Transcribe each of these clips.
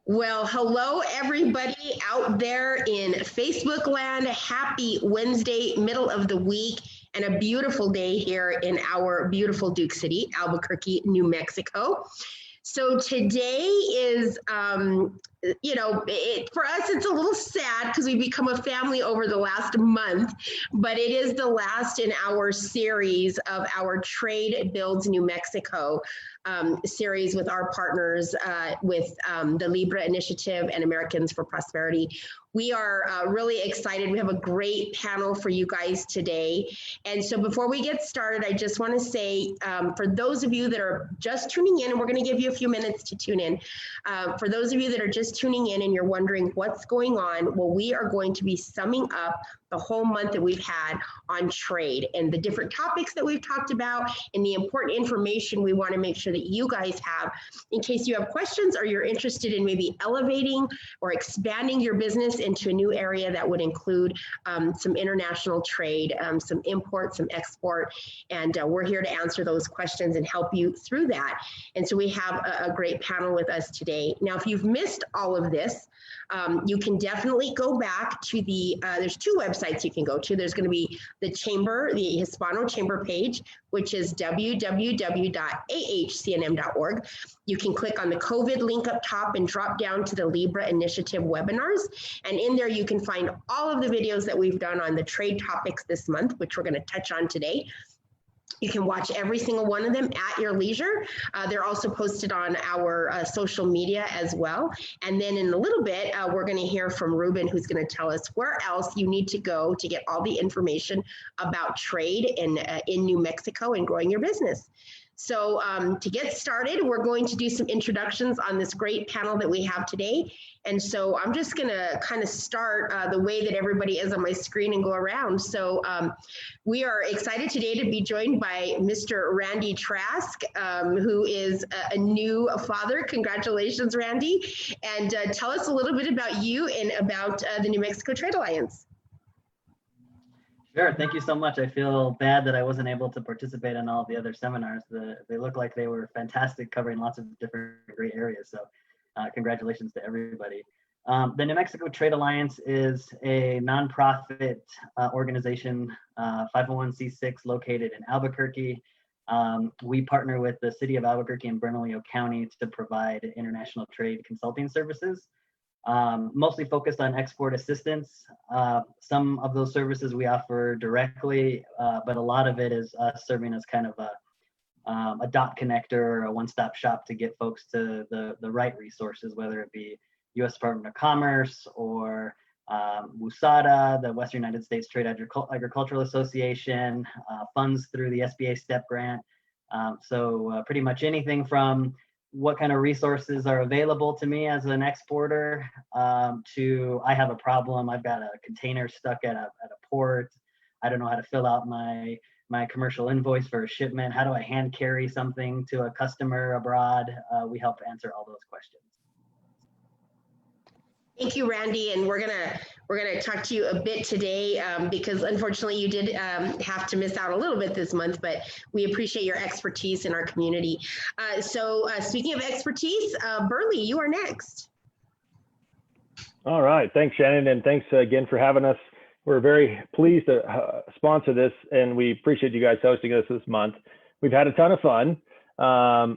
Well, hello, everybody out there in Facebook land. Happy Wednesday, middle of the week, and a beautiful day here in our beautiful Duke City, Albuquerque, New Mexico. So today is, for us, it's a little sad because we become a family over the last month, but it is the last in our series of our Trade Builds New Mexico series with our partners with the Libra Initiative and Americans for Prosperity. We are really excited. We have a great panel for you guys today. And so before we get started, I just want to say for those of you that are just tuning in, and we're going to give you a few minutes to tune in. For those of you that are just tuning in and you're wondering what's going on, well, we are going to be summing up the whole month that we've had on trade and the different topics that we've talked about and the important information we want to make sure that you guys have in case you have questions or you're interested in maybe elevating or expanding your business into a new area that would include some international trade, some import, some export, and we're here to answer those questions and help you through that. And so we have a great panel with us today. Now, if you've missed all of this, you can definitely go back to there's two websites you can go to. There's going to be the chamber, the Hispano Chamber page, which is www.ahcnm.org. You can click on the COVID link up top and drop down to the Libra Initiative webinars. And in there, you can find all of the videos that we've done on the trade topics this month, which we're going to touch on today. You can watch every single one of them at your leisure. They're also posted on our social media as well. And then in a little bit, we're going to hear from Ruben, who's going to tell us where else you need to go to get all the information about trade in New Mexico and growing your business. So to get started, we're going to do some introductions on this great panel that we have today. And so I'm just going to kind of start the way that everybody is on my screen and go around. So we are excited today to be joined by Mr. Randy Trask, who is a new father. Congratulations, Randy. And tell us a little bit about you and about the New Mexico Trade Alliance. Sure, thank you so much. I feel bad that I wasn't able to participate in all the other seminars. They look like they were fantastic, covering lots of different great areas. So congratulations to everybody. The New Mexico Trade Alliance is a nonprofit organization, 501c6 located in Albuquerque. We partner with the city of Albuquerque and Bernalillo County to provide international trade consulting services. Mostly focused on export assistance. Some of those services we offer directly, but a lot of it is us serving as kind of a dot connector or a one-stop shop to get folks to the right resources, whether it be U.S. Department of Commerce or WUSADA, the Western United States Trade Agricultural Association, funds through the SBA STEP grant. So pretty much anything from what kind of resources are available to me as an exporter to I have a problem, I've got a container stuck at a port, I don't know how to fill out my commercial invoice for a shipment, how do I hand carry something to a customer abroad? We help answer all those questions. Thank you, Randy, and we're gonna talk to you a bit today because unfortunately you did have to miss out a little bit this month, but we appreciate your expertise in our community. So speaking of expertise, Burley, you are next. All right, thanks, Shannon, and thanks again for having us. We're very pleased to sponsor this, and we appreciate you guys hosting us this month. We've had a ton of fun.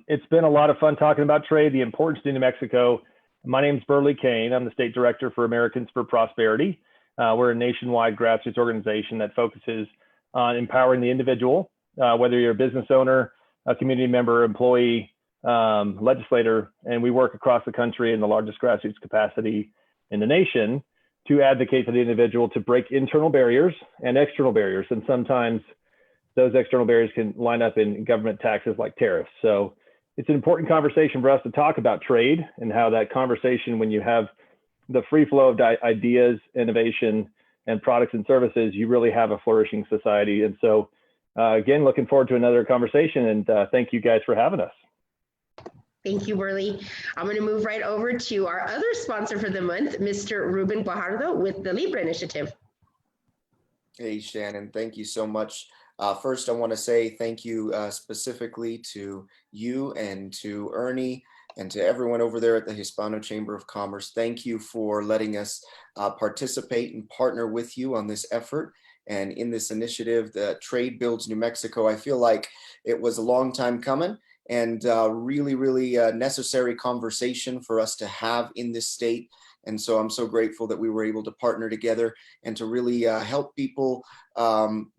It's been a lot of fun talking about trade, the importance to New Mexico. My name is Burley Kane. I'm the state director for Americans for Prosperity. We're a nationwide grassroots organization that focuses on empowering the individual, whether you're a business owner, a community member, employee, legislator, and we work across the country in the largest grassroots capacity in the nation to advocate for the individual to break internal barriers and external barriers. And sometimes those external barriers can line up in government taxes like tariffs. So it's an important conversation for us to talk about trade and how that conversation, when you have the free flow of ideas, innovation, and products and services, you really have a flourishing society. And so again, looking forward to another conversation, and thank you guys for having us. Thank you, Burley. I'm going to move right over to our other sponsor for the month, Mr. Ruben Guajardo with the Libra Initiative. Hey, Shannon, thank you so much. First, I want to say thank you specifically to you and to Ernie And to everyone over there at the Hispano Chamber of Commerce, thank you for letting us participate and partner with you on this effort. And in this initiative, the Trade Builds New Mexico, I feel like it was a long time coming and really necessary conversation for us to have in this state. And so I'm so grateful that we were able to partner together and to really help people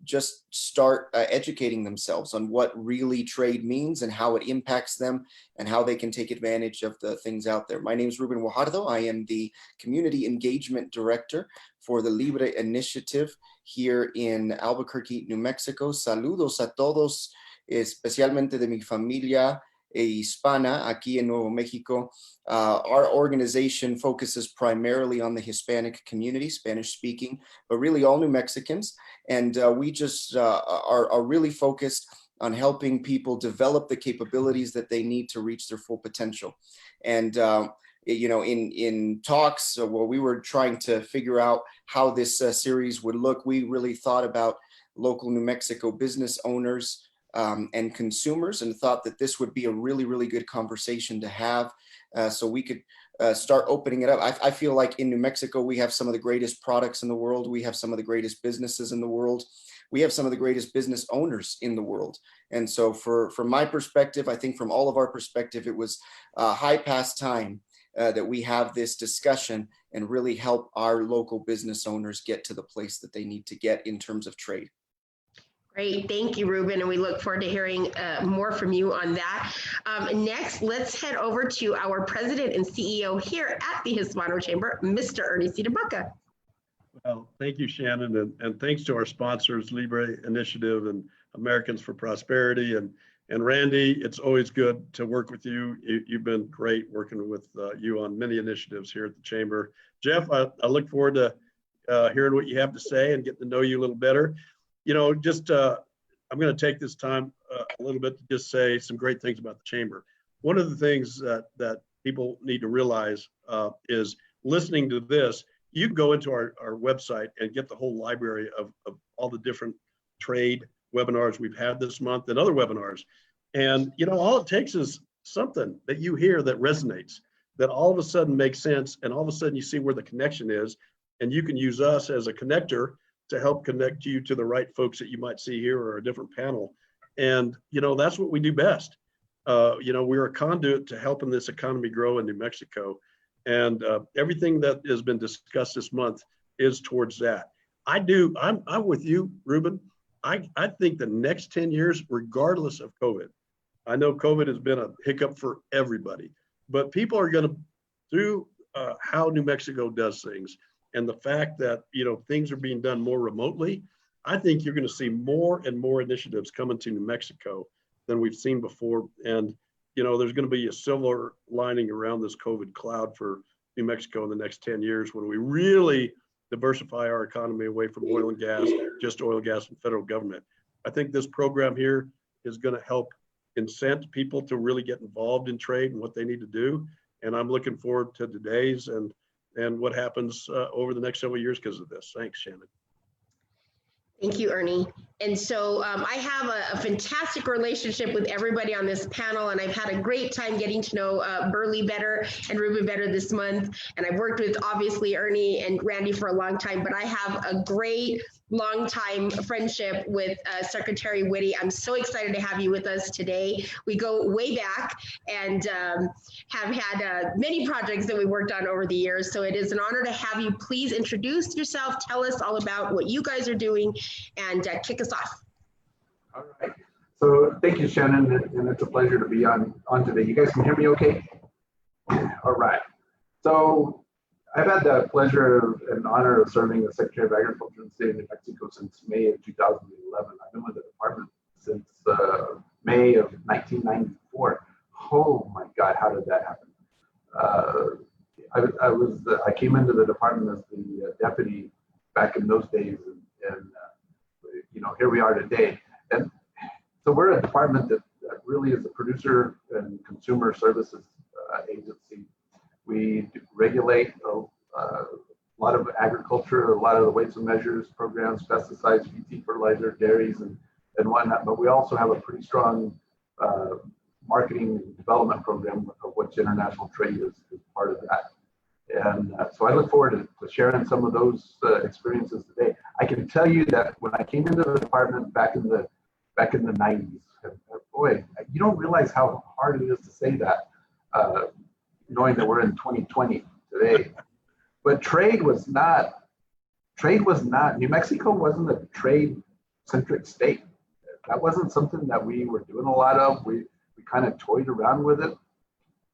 just start educating themselves on what really trade means and how it impacts them and how they can take advantage of the things out there. My name is Ruben Guajardo. I am the Community Engagement Director for the Libre Initiative here in Albuquerque, New Mexico. Saludos a todos, especialmente de mi familia hispana aquí en Nuevo Mexico. Our organization focuses primarily on the Hispanic community, Spanish speaking, but really all New Mexicans. And we just are really focused on helping people develop the capabilities that they need to reach their full potential. And you know, in talks where we were trying to figure out how this series would look, we really thought about local New Mexico business owners and consumers, and thought that this would be a really good conversation to have, so we could start opening it up. I feel like in New Mexico, we have some of the greatest products in the world. We have some of the greatest businesses in the world. We have some of the greatest business owners in the world. And so from my perspective, I think from all of our perspective, it was high past time that we have this discussion and really help our local business owners get to the place that they need to get in terms of trade. Great, thank you, Ruben, and we look forward to hearing more from you on that. Next, let's head over to our president and CEO here at the Hispano Chamber, Mr. Ernie C. DeBucca. Well, thank you, Shannon, and thanks to our sponsors, Libre Initiative and Americans for Prosperity. And Randy, it's always good to work with you. You've been great working with you on many initiatives here at the Chamber. Jeff, I look forward to hearing what you have to say and getting to know you a little better. You know, just I'm going to take this time a little bit to just say some great things about the Chamber. One of the things that people need to realize is listening to this, you can go into our website and get the whole library of all the different trade webinars we've had this month and other webinars. And, you know, all it takes is something that you hear that resonates, that all of a sudden makes sense. And all of a sudden you see where the connection is, and you can use us as a connector to help connect you to the right folks that you might see here or a different panel. And, you know, that's what we do best. You know, we're a conduit to helping this economy grow in New Mexico. And everything that has been discussed this month is towards that. I'm with you, Ruben. I think the next 10 years, regardless of COVID, I know COVID has been a hiccup for everybody, but people are going to, through how New Mexico does things and the fact that, you know, things are being done more remotely, I think you're going to see more and more initiatives coming to New Mexico than we've seen before. And, you know, there's going to be a silver lining around this COVID cloud for New Mexico in the next 10 years when we really diversify our economy away from oil and gas, just oil, gas, and federal government. I think this program here is going to help incent people to really get involved in trade and what they need to do. And I'm looking forward to today's and what happens over the next several years because of this. Thanks, Shannon. Thank you, Ernie. And so I have a fantastic relationship with everybody on this panel, and I've had a great time getting to know Burley better and Ruben better this month. And I've worked with, obviously, Ernie and Randy for a long time, but I have a great long-time friendship with Secretary Whitty. I'm so excited to have you with us today. We go way back and have had many projects that we worked on over the years. So it is an honor to have you. Please introduce yourself, tell us all about what you guys are doing, and kick us off. All right. So thank you, Shannon, and it's a pleasure to be on today. You guys can hear me okay? All right. So I've had the pleasure and honor of serving as Secretary of Agriculture in the state of New Mexico since May of 2011. I've been with the department since May of 1994. Oh my God, how did that happen? I came into the department as the deputy back in those days, and you know, here we are today. And so we're a department that really is a producer and consumer services agency. We regulate a lot of agriculture, a lot of the weights and measures programs, pesticides, BT fertilizer, dairies, and whatnot. But we also have a pretty strong marketing development program of which international trade is part of that. And so I look forward to sharing some of those experiences today. I can tell you that when I came into the department back in the 90s, boy, you don't realize how hard it is to say that, knowing that we're in 2020 today. But trade was not, New Mexico wasn't a trade-centric state. That wasn't something that we were doing a lot of. We kind of toyed around with it.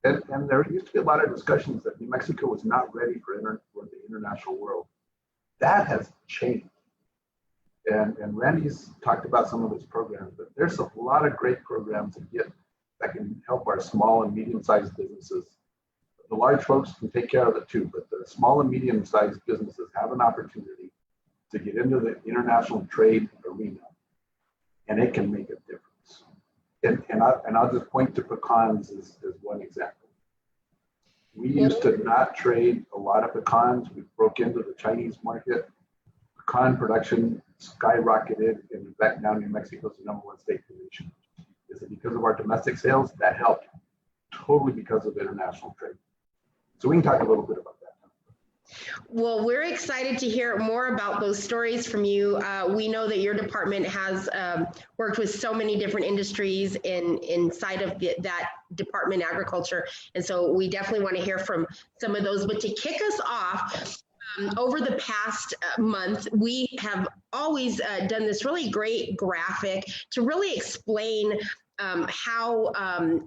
And there used to be a lot of discussions that New Mexico was not ready for the international world. That has changed. And Randy's talked about some of his programs, but there's a lot of great programs that can help our small and medium-sized businesses. The large folks can take care of it too, but the small and medium-sized businesses have an opportunity to get into the international trade arena, and it can make a difference. And I'll just point to pecans as one example. We used to not trade a lot of pecans. We broke into the Chinese market. Pecan production skyrocketed, and in fact, now New Mexico is the #1 state in the nation. Is it because of our domestic sales? That helped. Totally because of international trade. So we can talk a little bit about that. Well, we're excited to hear more about those stories from you. We know that your department has worked with so many different industries inside of that department, agriculture. And so we definitely want to hear from some of those. But to kick us off, over the past month, we have always done this really great graphic to really explain how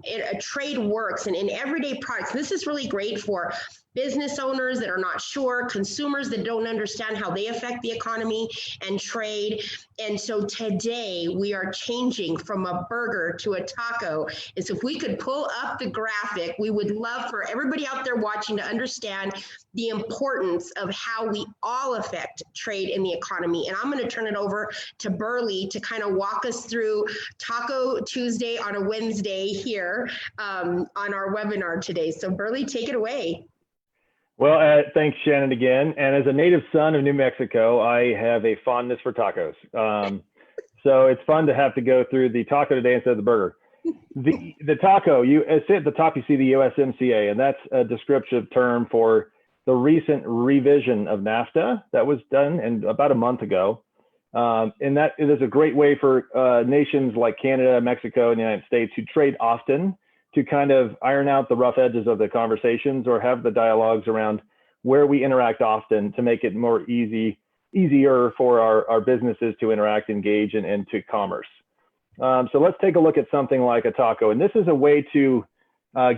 a trade works and in everyday products. This is really great for business owners that are not sure, consumers that don't understand how they affect the economy and trade. And so today we are changing from a burger to a taco. And so if we could pull up the graphic, we would love for everybody out there watching to understand the importance of how we all affect trade in the economy. And I'm going to turn it over to Burley to kind of walk us through Taco Tuesday on a Wednesday here on our webinar today. So Burley, take it away. Well, thanks, Shannon, again. And as a native son of New Mexico, I have a fondness for tacos. So it's fun to have to go through the taco today instead of the burger. The taco, at the top, you see the USMCA, and that's a descriptive term for the recent revision of NAFTA that was done about a month ago. And that it is a great way for nations like Canada, Mexico, and the United States who trade often to kind of iron out the rough edges of the conversations or have the dialogues around where we interact often to make it more easier for our businesses to interact, engage, and to commerce. So let's take a look at something like a taco. And this is a way to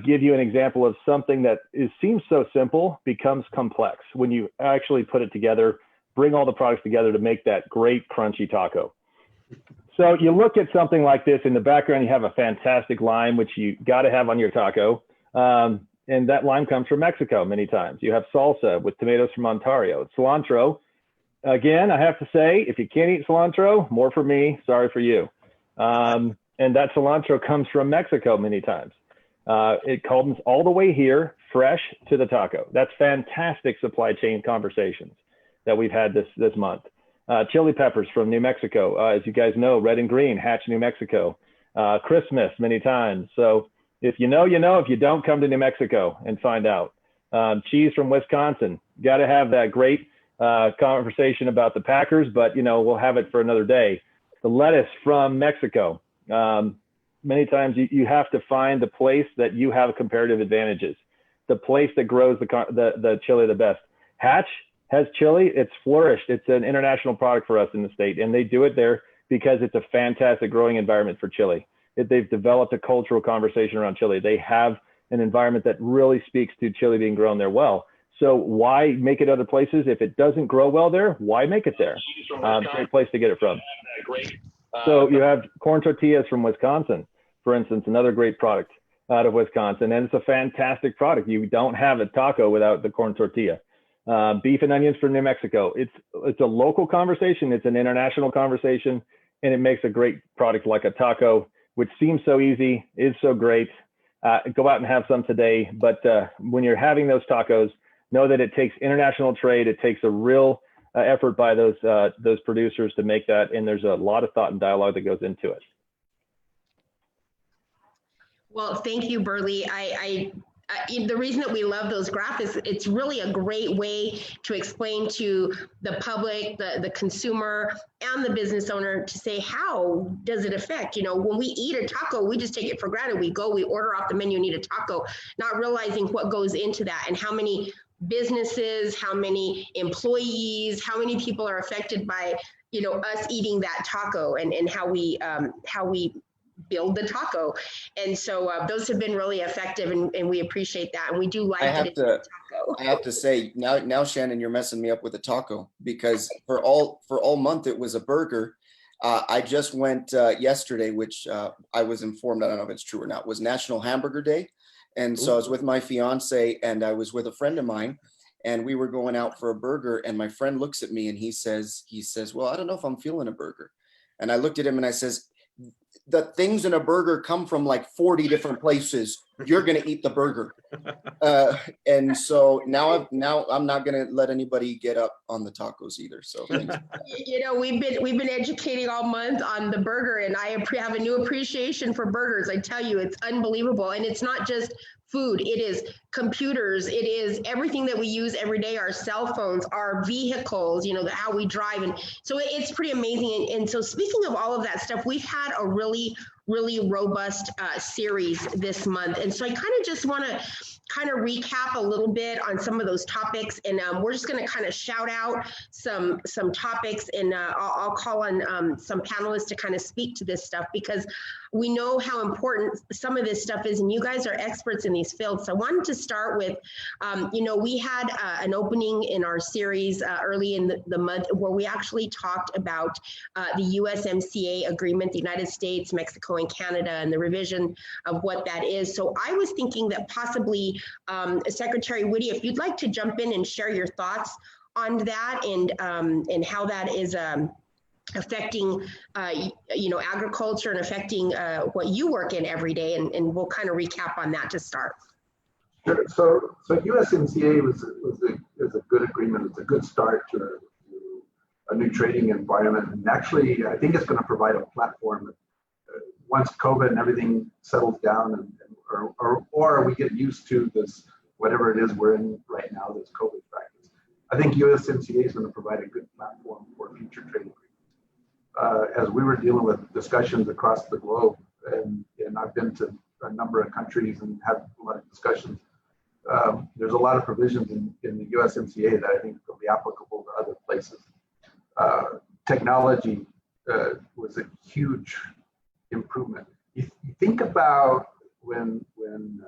give you an example of something that seems so simple becomes complex when you actually put it together, bring all the products together to make that great crunchy taco. So you look at something like this. In the background, you have a fantastic lime, which you got to have on your taco. And that lime comes from Mexico many times. You have salsa with tomatoes from Ontario. Cilantro, again, I have to say, if you can't eat cilantro, more for me, sorry for you. And that cilantro comes from Mexico many times. It comes all the way here, fresh to the taco. That's fantastic supply chain conversations that we've had this month. Chili peppers from New Mexico. As you guys know, red and green, Hatch, New Mexico. Christmas many times. So if you know, if you don't, come to New Mexico and find out. Cheese from Wisconsin. Got to have that great conversation about the Packers, but we'll have it for another day. The lettuce from Mexico. Many times you have to find the place that you have comparative advantages. The place that grows the chili the best. Hatch has chili. It's flourished. It's an international product for us in the state, and they do it there because it's a fantastic growing environment for chili. They've developed a cultural conversation around chili. They have an environment that really speaks to chili being grown there well. So why make it other places? If it doesn't grow well there, why make it there? Great place to get it from. So you have corn tortillas from Wisconsin, for instance, another great product out of Wisconsin, and it's a fantastic product. You don't have a taco without the corn tortilla. Beef and onions from New Mexico. It's a local conversation. It's an international conversation, and it makes a great product like a taco, which seems so easy, is so great. Go out and have some today. But when you're having those tacos, know that it takes international trade. It takes a real effort by those producers to make that, and there's a lot of thought and dialogue that goes into it. Well, thank you, Burley. The reason that we love those graphics, it's really a great way to explain to the public, the consumer, and the business owner to say, how does it affect? You know, when we eat a taco, we just take it for granted. We go, we order off the menu, need a taco, not realizing what goes into that and how many businesses, how many employees, how many people are affected by, you know, us eating that taco, and how we build the taco. And so those have been really effective, and we appreciate that. And we do like that it's a taco. I have to say now, Shannon, you're messing me up with a taco, because for all month it was a burger. I just went yesterday, which I was informed, I don't know if it's true or not, was National Hamburger Day. And so I was with my fiance and I was with a friend of mine, and we were going out for a burger, and my friend looks at me and he says, well, I don't know if I'm feeling a burger. And I looked at him and I says, the things in a burger come from like 40 different places. You're going to eat the burger. And so now I'm not going to let anybody get up on the tacos either. So thanks. You know, we've been educating all month on the burger, and I have a new appreciation for burgers. I tell you, it's unbelievable. And it's not just food, it is computers, it is everything that we use every day, our cell phones, our vehicles, you know, how we drive. And so it's pretty amazing. And so speaking of all of that stuff, we've had a really robust series this month. And so I kind of just want to kind of recap a little bit on some of those topics, and we're just going to kind of shout out some topics, and I'll call on some panelists to kind of speak to this stuff, because we know how important some of this stuff is, and you guys are experts in these fields. So I wanted to start with, you know, we had an opening in our series early in the month where we actually talked about the USMCA agreement, the United States, Mexico, and Canada, and the revision of what that is. So I was thinking that possibly Secretary Whitty, if you'd like to jump in and share your thoughts on that, and how that is affecting you know, agriculture and affecting what you work in every day, and we'll kind of recap on that to start. Sure. So USMCA is a good agreement. It's a good start to a new trading environment, and actually I think it's going to provide a platform once COVID and everything settles down, or we get used to this, whatever it is we're in right now, this COVID practice. I think USMCA is going to provide a good platform for future trading agreements. As we were dealing with discussions across the globe, and I've been to a number of countries and had a lot of discussions, there's a lot of provisions in the USMCA that I think will be applicable to other places. Technology was a huge improvement. You think about when the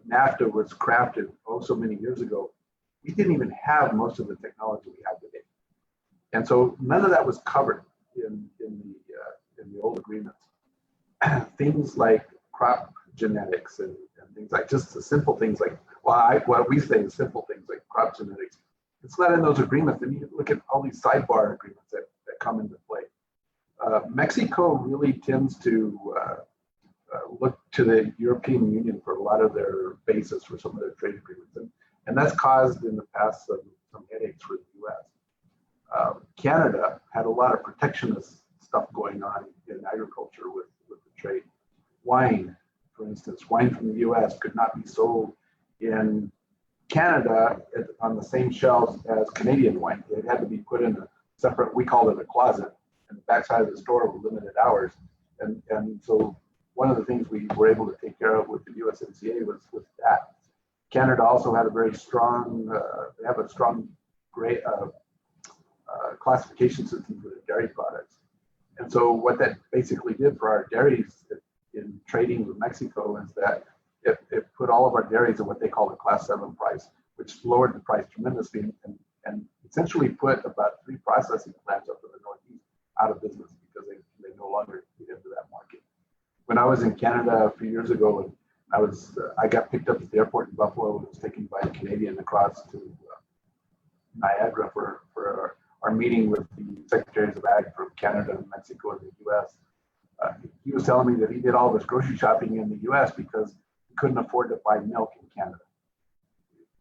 NAFTA was crafted so many years ago, we didn't even have most of the technology we have today, and so none of that was covered in the old agreements. Things like crop genetics and things like just the simple things like what we say is simple things like crop genetics. It's not in those agreements. And you look at all these sidebar agreements that come into play. Mexico really tends to look to the European Union for a lot of their basis for some of their trade agreements. And that's caused in the past some headaches for the US. Canada had a lot of protectionist stuff going on in agriculture with the trade. Wine, for instance, wine from the US could not be sold in Canada on the same shelves as Canadian wine. It had to be put in a separate, we call it a closet, in the backside of the store with limited hours. And so one of the things we were able to take care of with the USMCA was that. Canada also had a very strong, they have a strong great classification system for the dairy products. And so what that basically did for our dairies in trading with Mexico is that it put all of our dairies at what they call the Class 7 price, which lowered the price tremendously and essentially put about 3 processing plants up in the Northeast out of business because they no longer get into that market. When I was in Canada a few years ago, and I got picked up at the airport in Buffalo and was taken by a Canadian across to Niagara for our meeting with the Secretaries of Ag from Canada and Mexico and the US. He was telling me that he did all of his grocery shopping in the US because he couldn't afford to buy milk in Canada.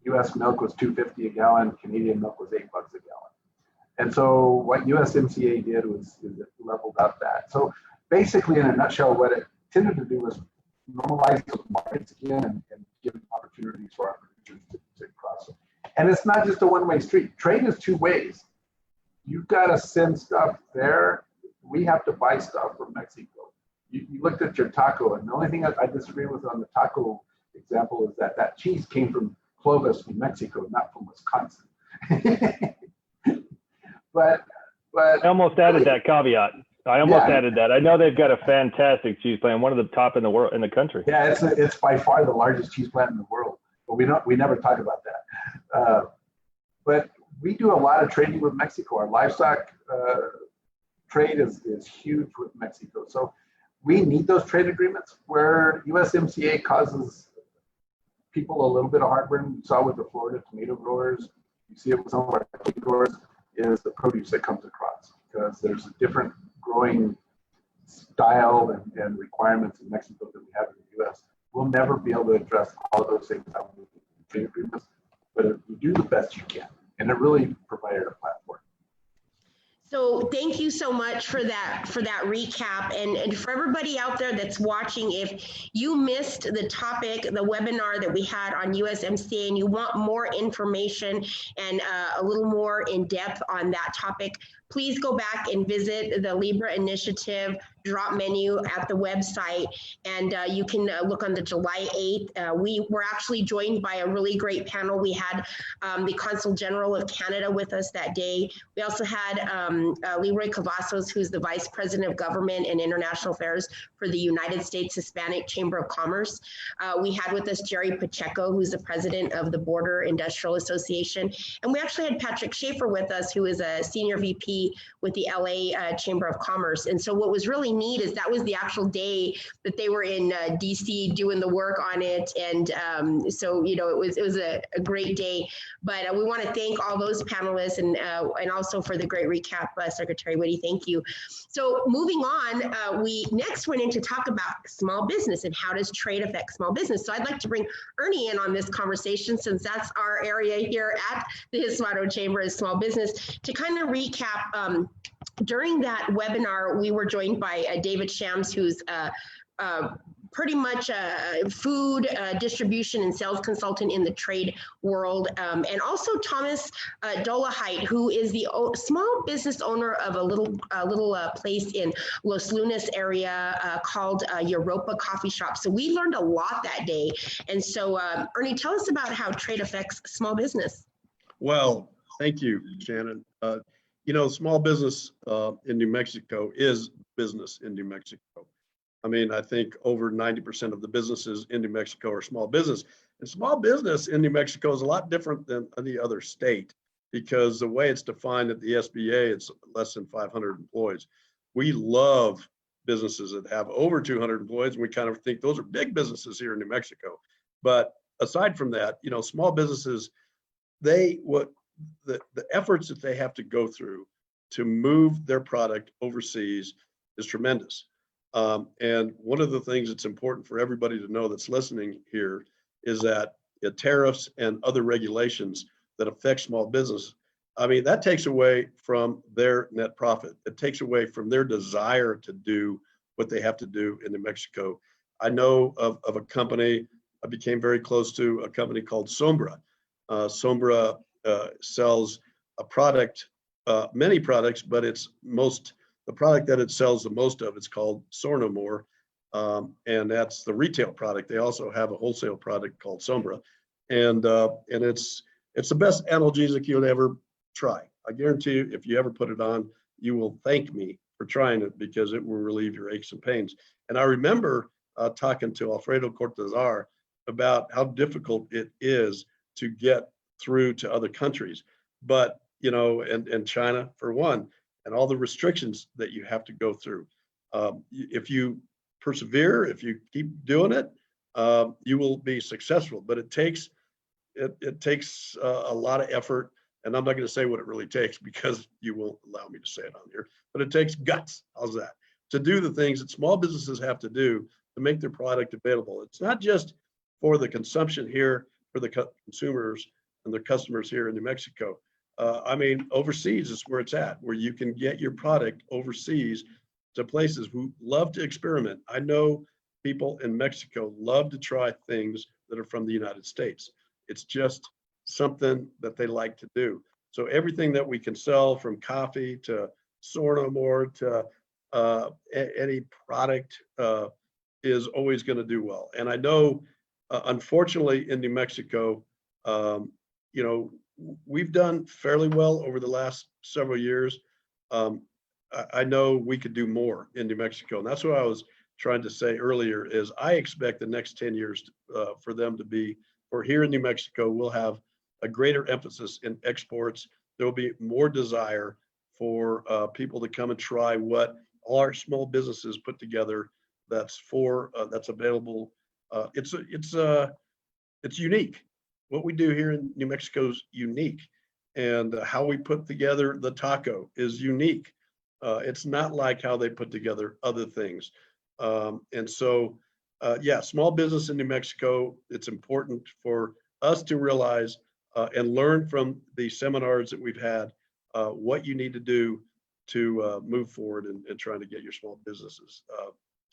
US milk was $2.50 a gallon, Canadian milk was $8 a gallon. And so what USMCA did was it leveled out that. So basically, in a nutshell, what it tended to do was normalize those markets again and give opportunities for our producers to cross them. And it's not just a one-way street. Trade is two ways. You've got to send stuff there. We have to buy stuff from Mexico. You looked at your taco, and the only thing I disagree with on the taco example is that cheese came from Clovis, New Mexico, not from Wisconsin. but I almost added that caveat. I almost added that. I know they've got a fantastic cheese plant, one of the top in the world, in the country. Yeah, it's by far the largest cheese plant in the world, but we never talk about that. But we do a lot of trading with Mexico. Our livestock trade is huge with Mexico. So we need those trade agreements where USMCA causes people a little bit of heartburn. You saw with the Florida tomato growers, you see it with some of our tomato growers, is the produce that comes across, because there's a different growing style and requirements in Mexico than we have in the US. We'll never be able to address all of those things out with trade agreements, but you do the best you can. And it really provided a platform. So thank you so much for that recap. And for everybody out there that's watching, if you missed the topic, the webinar that we had on USMCA, and you want more information and a little more in depth on that topic, please go back and visit the Libre Initiative drop menu at the website, and you can look on the July 8th. We were actually joined by a really great panel. We had the Consul General of Canada with us that day. We also had Leroy Cavazos, who's the Vice President of Government and International Affairs for the United States Hispanic Chamber of Commerce. We had with us Jerry Pacheco, who's the President of the Border Industrial Association. And we actually had Patrick Schaefer with us, who is a Senior VP with the LA Chamber of Commerce. And so what was really neat is that was the actual day that they were in DC doing the work on it. And so, you know, it was a great day. But we want to thank all those panelists and also for the great recap, Secretary Whitty, thank you. So moving on, we next went in to talk about small business and how does trade affect small business. So I'd like to bring Ernie in on this conversation, since that's our area here at the Hispano Chamber is small business, to kind of recap. During that webinar, we were joined by David Shams, who's pretty much a food distribution and sales consultant in the trade world, and also Thomas Dolahite, who is the small business owner of a little place in Los Lunas area called Europa Coffee Shop. So we learned a lot that day. And so Ernie, tell us about how trade affects small business. Well, thank you, Shannon. You know, small business in New Mexico is business in New Mexico. I mean, I think over 90% of the businesses in New Mexico are small business. And small business in New Mexico is a lot different than any other state, because the way it's defined at the SBA, it's less than 500 employees. We love businesses that have over 200 employees, and we kind of think those are big businesses here in New Mexico. But aside from that, you know, small businesses, the efforts that they have to go through to move their product overseas is tremendous. And one of the things that's important for everybody to know that's listening here is that tariffs and other regulations that affect small business, I mean, that takes away from their net profit. It takes away from their desire to do what they have to do in New Mexico. I know of a company, I became very close to a company called Sombra. Sombra sells a product, many products, but the product that it sells the most of, it's called Sornomor, and that's the retail product. They also have a wholesale product called Sombra, and it's the best analgesic you'll ever try. I guarantee you, if you ever put it on, you will thank me for trying it, because it will relieve your aches and pains. And I remember talking to Alfredo Cortazar about how difficult it is to get through to other countries, but you know, and China for one, and all the restrictions that you have to go through. If you persevere, if you keep doing it, you will be successful. But it takes a lot of effort, and I'm not going to say what it really takes, because you won't allow me to say it on here. But it takes guts. How's that? To do the things that small businesses have to do to make their product available. It's not just for the consumption here, for the consumers and their customers here in New Mexico. I mean, overseas is where it's at, where you can get your product overseas to places who love to experiment. I know people in Mexico love to try things that are from the United States. It's just something that they like to do. So everything that we can sell, from coffee to Sornomor to any product, is always going to do well. And I know, unfortunately, in New Mexico, you know, we've done fairly well over the last several years. I know we could do more in New Mexico, and that's what I was trying to say earlier. Is I expect the next 10 years for them to be, or here in New Mexico, we'll have a greater emphasis in exports. There will be more desire for people to come and try what all our small businesses put together. That's available. It's unique. What we do here in New Mexico is unique, and how we put together the taco is unique. It's not like how they put together other things. And so, yeah, small business in New Mexico, it's important for us to realize and learn from the seminars that we've had, what you need to do to move forward and trying to get your small businesses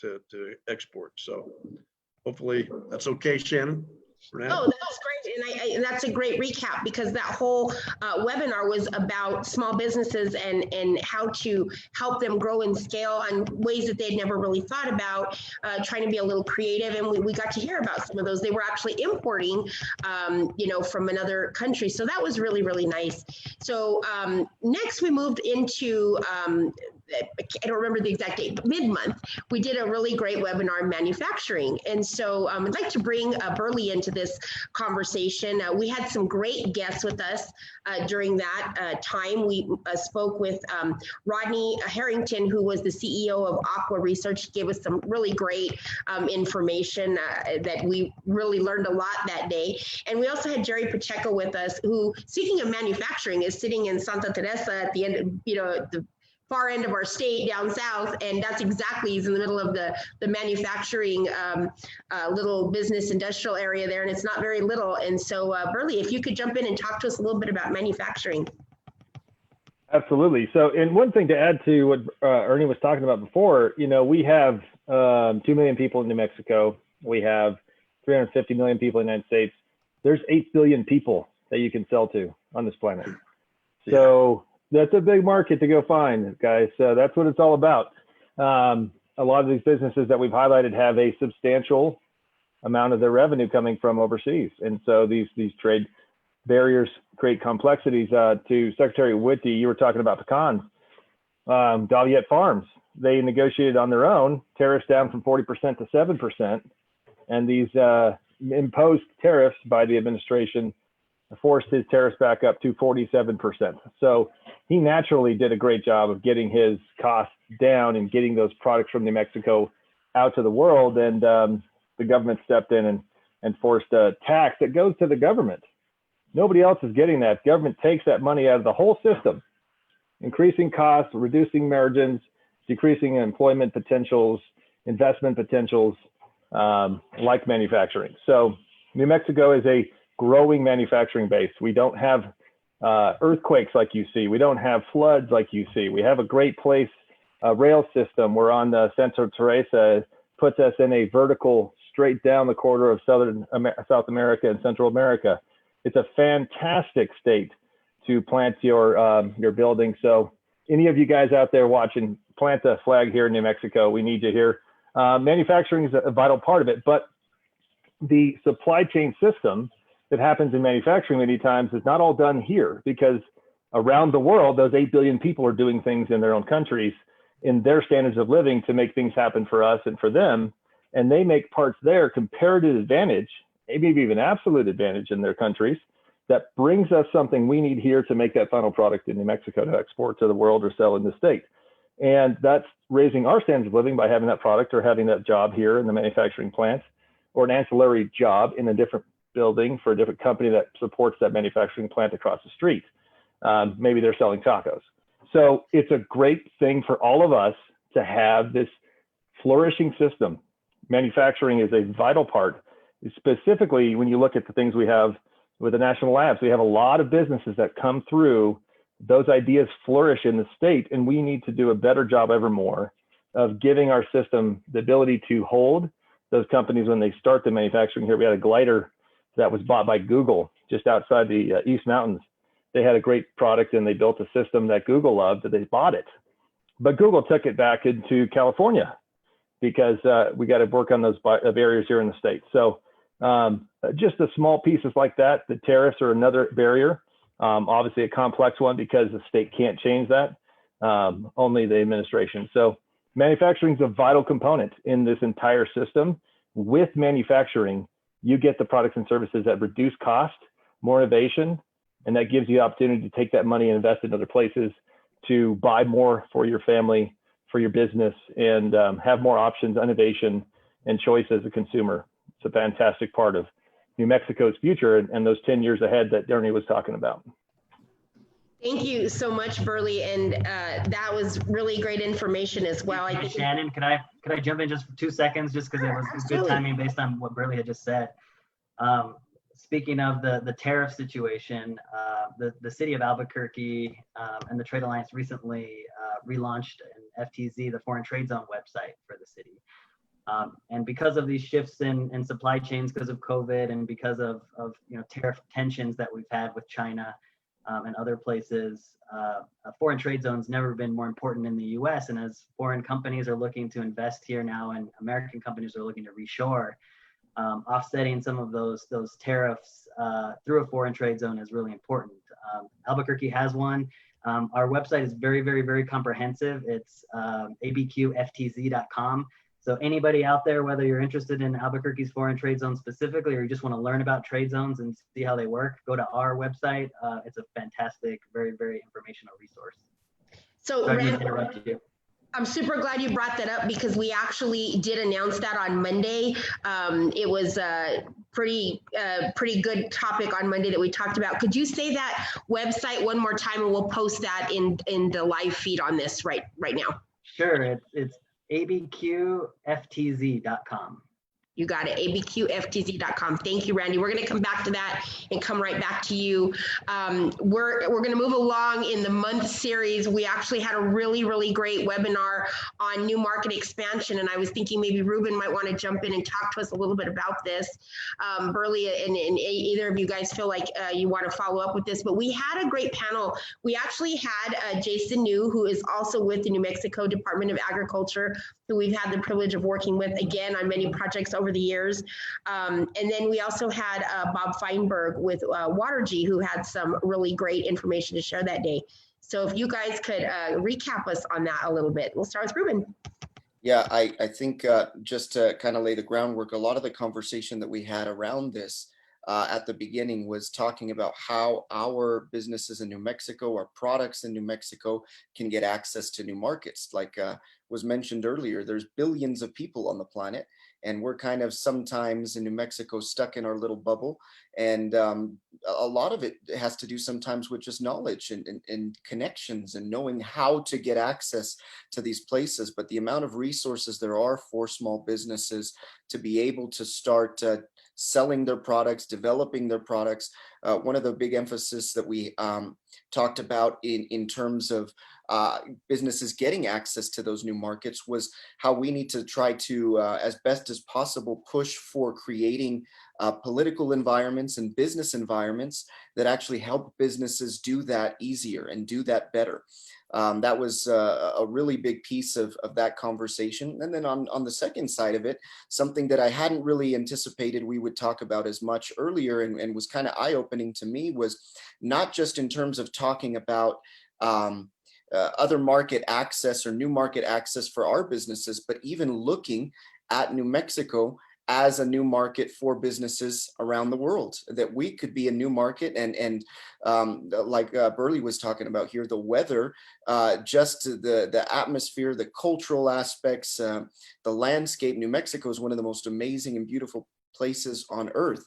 to export. So hopefully that's okay, Shannon. For now. Oh, that was great. And that's a great recap, because that whole webinar was about small businesses and how to help them grow and scale on ways that they'd never really thought about, trying to be a little creative. And we got to hear about some of those. They were actually importing, you know, from another country. So that was really, really nice. So next we moved into, I don't remember the exact date, but mid-month, we did a really great webinar on manufacturing. And so I'd like to bring Burley into this conversation. We had some great guests with us during that time. We spoke with Rodney Harrington, who was the CEO of Aqua Research. He gave us some really great information that we really learned a lot that day. And we also had Jerry Pacheco with us, who, speaking of manufacturing, is sitting in Santa Teresa at the end, you know, the far end of our state down south, and that's exactly, he's in the middle of the manufacturing little business industrial area there, and it's not very little. And so Burley, if you could jump in and talk to us a little bit about manufacturing. Absolutely. So, and one thing to add to what Ernie was talking about before, you know, we have 2 million people in New Mexico. We have 350 million people in the United States. There's 8 billion people that you can sell to on this planet. So that's a big market to go find, guys. So that's what it's all about. A lot of these businesses that we've highlighted have a substantial amount of their revenue coming from overseas. And so these trade barriers create complexities. To Secretary Whitty, you were talking about pecans. Daviette Farms, they negotiated on their own tariffs down from 40% to 7%. And these imposed tariffs by the administration forced his tariffs back up to 47%. So he naturally did a great job of getting his costs down and getting those products from New Mexico out to the world. And the government stepped in and forced a tax that goes to the government. Nobody else is getting that. Government takes that money out of the whole system, increasing costs, reducing margins, decreasing employment potentials, investment potentials, like manufacturing. So New Mexico is a growing manufacturing base. We don't have earthquakes like you see. We don't have floods like you see. We have a great place, rail system. We're on the Santa Teresa, puts us in a vertical straight down the corridor of South America and Central America. It's a fantastic state to plant your building. So any of you guys out there watching, plant a flag here in New Mexico. We need you here. Manufacturing is a vital part of it, but the supply chain system that happens in manufacturing many times is not all done here, because around the world, those 8 billion people are doing things in their own countries, in their standards of living, to make things happen for us and for them. And they make parts there comparative advantage, maybe even absolute advantage in their countries, that brings us something we need here to make that final product in New Mexico to export to the world or sell in the state. And that's raising our standards of living by having that product or having that job here in the manufacturing plant, or an ancillary job in a different building for a different company that supports that manufacturing plant across the street. Maybe they're selling tacos. So it's a great thing for all of us to have this flourishing system. Manufacturing is a vital part. Specifically, when you look at the things we have with the national labs, we have a lot of businesses that come through. Those ideas flourish in the state, and we need to do a better job ever more of giving our system the ability to hold those companies, when they start the manufacturing here, we had a glider that was bought by Google just outside the East Mountains. They had a great product and they built a system that Google loved, that they bought it. But Google took it back into California because we got to work on those barriers here in the States. So just the small pieces like that, the tariffs are another barrier. Obviously a complex one because the state can't change that, only the administration. So manufacturing is a vital component in this entire system. With manufacturing, you get the products and services that reduce cost, more innovation, and that gives you the opportunity to take that money and invest in other places to buy more for your family, for your business, and have more options, innovation, and choice as a consumer. It's a fantastic part of New Mexico's future and those 10 years ahead that Ernie was talking about. Thank you so much, Burley, and that was really great information as well. I think Shannon, could I jump in just for 2 seconds, just because it was good timing based on what Burley had just said. Speaking of the tariff situation, the city of Albuquerque and the Trade Alliance recently relaunched an FTZ, the Foreign Trade Zone website for the city. And because of these shifts in supply chains, because of COVID, and because of tariff tensions that we've had with China and other places, foreign trade zones never been more important in the U.S. And as foreign companies are looking to invest here now, and American companies are looking to reshore, offsetting some of those tariffs through a foreign trade zone is really important. Albuquerque has one. Our website is very, very, very comprehensive. It's abqftz.com. So anybody out there, whether you're interested in Albuquerque's foreign trade zone specifically, or you just want to learn about trade zones and see how they work, go to our website. It's a fantastic, very, very informational resource. so. Sorry to interrupt you. I'm super glad you brought that up because we actually did announce that on Monday. It was a pretty good topic on Monday that we talked about. Could you say that website one more time, and we'll post that in the live feed on this right now? Sure, it's abqftz.com. You got it, abqftz.com. Thank you, Randy. We're going to come back to that and come right back to you. We're going to move along in the month series. We actually had a really, really great webinar on new market expansion, and I was thinking maybe Ruben might want to jump in and talk to us a little bit about this. Burley and either of you guys feel like you want to follow up with this, but we had a great panel. We actually had Jason New, who is also with the New Mexico Department of Agriculture, who we've had the privilege of working with, again, on many projects over the years. And then we also had Bob Feinberg with Watergy, who had some really great information to share that day. So if you guys could recap us on that a little bit. We'll start with Ruben. Yeah, I think just to kind of lay the groundwork, a lot of the conversation that we had around this at the beginning was talking about how our businesses in New Mexico, our products in New Mexico, can get access to new markets. Like was mentioned earlier, there's billions of people on the planet, and we're kind of sometimes in New Mexico stuck in our little bubble. And a lot of it has to do sometimes with just knowledge and connections and knowing how to get access to these places. But the amount of resources there are for small businesses to be able to start selling their products, developing their products. One of the big emphasis that we talked about in terms of businesses getting access to those new markets was how we need to try to, as best as possible, push for creating political environments and business environments that actually help businesses do that easier and do that better. That was a really big piece of that conversation. And then on the second side of it, something that I hadn't really anticipated we would talk about as much earlier and was kind of eye-opening to me was not just in terms of talking about other market access or new market access for our businesses, but even looking at New Mexico as a new market for businesses around the world, that we could be a new market. And like Burley was talking about here, the weather, just the atmosphere, the cultural aspects, the landscape. New Mexico is one of the most amazing and beautiful places on earth.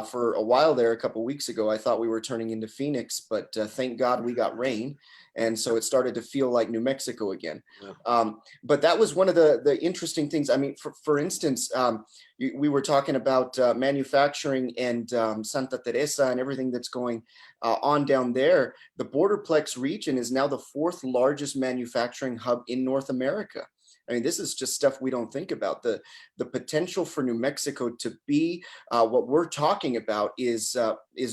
For a while there, a couple of weeks ago, I thought we were turning into Phoenix, but thank God we got rain. And so it started to feel like New Mexico again. Yeah. But that was one of the interesting things. I mean, for instance, we were talking about manufacturing and Santa Teresa and everything that's going on down there. The Borderplex region is now the 4th largest manufacturing hub in North America. I mean, this is just stuff we don't think about. The potential for New Mexico to be what we're talking about is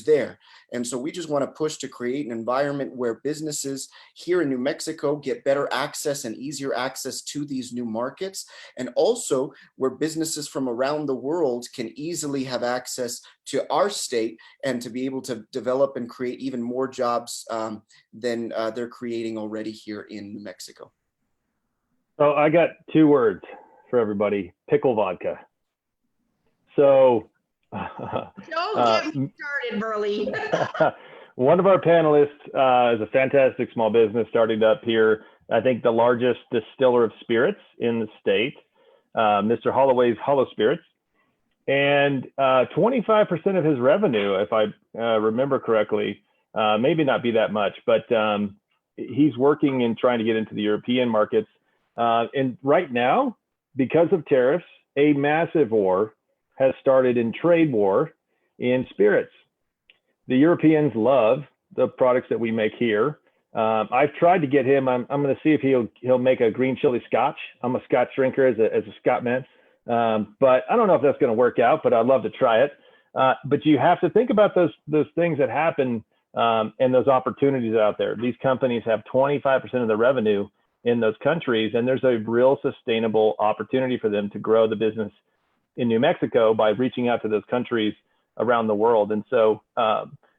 there. And so we just want to push to create an environment where businesses here in New Mexico get better access and easier access to these new markets, and also where businesses from around the world can easily have access to our state and to be able to develop and create even more jobs than they're creating already here in New Mexico. So I got 2 words for everybody: pickle vodka. So Don't get me started, Burley. one of our panelists is a fantastic small business starting up here. I think the largest distiller of spirits in the state, Mr. Holloway's Hollow Spirits. And 25% of his revenue, if I remember correctly, maybe not be that much, but he's working and trying to get into the European markets. And right now, because of tariffs, a massive war has started in trade war in spirits. The Europeans love the products that we make here. I've tried to get him. I'm going to see if he'll make a green chili scotch. I'm a scotch drinker as a Scot man, but I don't know if that's going to work out. But I'd love to try it. But you have to think about those things that happen and those opportunities out there. These companies have 25% of the revenue in those countries, and there's a real sustainable opportunity for them to grow the business in New Mexico by reaching out to those countries around the world. And so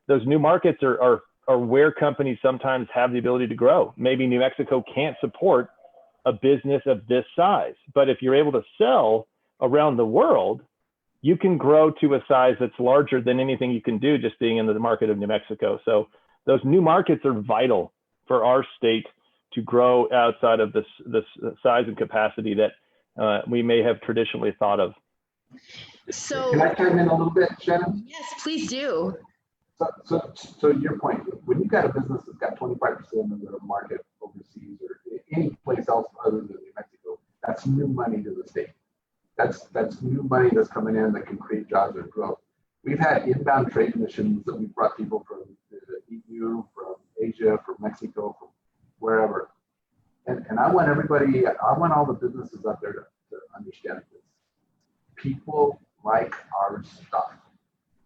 those new markets are where companies sometimes have the ability to grow. Maybe New Mexico can't support a business of this size, but if you're able to sell around the world, you can grow to a size that's larger than anything you can do just being in the market of New Mexico. So those new markets are vital for our state to grow outside of this size and capacity that we may have traditionally thought of. So Can I chime in a little bit, Shannon? yes, please do. So your point, when you've got a business that's got 25% of the market overseas or any place else other than New Mexico, that's new money to the state. That's new money that's coming in that can create jobs and growth. We've had inbound trade missions that we brought people from the EU, from Asia, from Mexico, from wherever. And I want all the businesses out there to understand this. People like our stuff.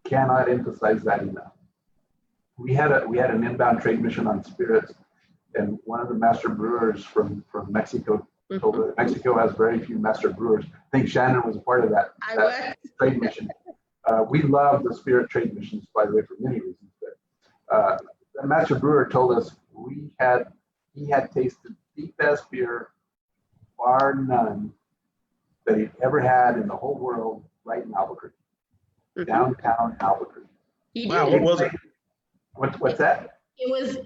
Cannot emphasize that enough. We had an inbound trade mission on spirits, and one of the master brewers from Mexico told us Mexico has very few master brewers. I think Shannon was a part of that trade mission. We love the spirit trade missions, by the way, for many reasons. But the master brewer told us he had tasted the best beer, bar none, that he'd ever had in the whole world, right in Albuquerque, downtown Albuquerque. Wow, what was it? What's that? It was.